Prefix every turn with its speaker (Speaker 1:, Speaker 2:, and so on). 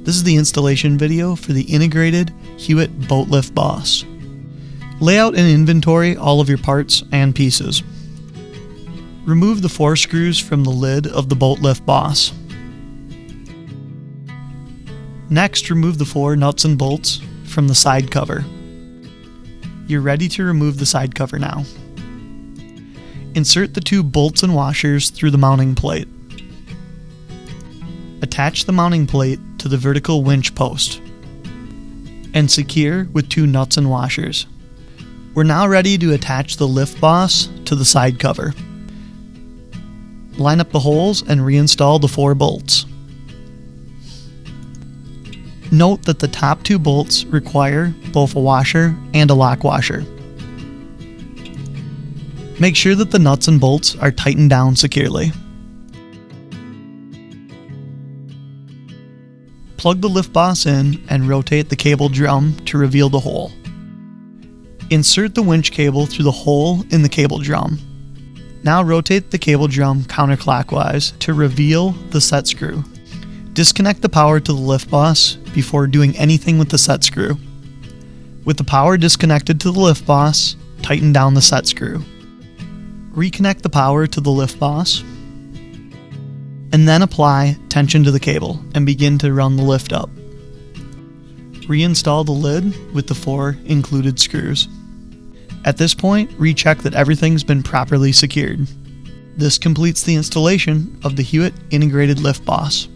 Speaker 1: This is the installation video for the integrated Hewitt boat lift boss. Lay out and inventory all of your parts and pieces. Remove the 4 screws from the lid of the boat lift boss. Next, remove the 4 nuts and bolts from the side cover. You're ready to remove the side cover now. Insert the 2 bolts and washers through the mounting plate. Attach the mounting plate to the vertical winch post and secure with 2 nuts and washers. We're now ready to attach the lift boss to the side cover. Line up the holes and reinstall the 4 bolts. Note that the top 2 bolts require both a washer and a lock washer. Make sure that the nuts and bolts are tightened down securely. Plug the lift boss in and rotate the cable drum to reveal the hole. Insert the winch cable through the hole in the cable drum. Now rotate the cable drum counterclockwise to reveal the set screw. Disconnect the power to the lift boss before doing anything with the set screw. With the power disconnected to the lift boss, tighten down the set screw. Reconnect the power to the lift boss, and then apply tension to the cable and begin to run the lift up. Reinstall the lid with the 4 included screws. At this point, recheck that everything's been properly secured. This completes the installation of the Hewitt Integrated Lift Boss.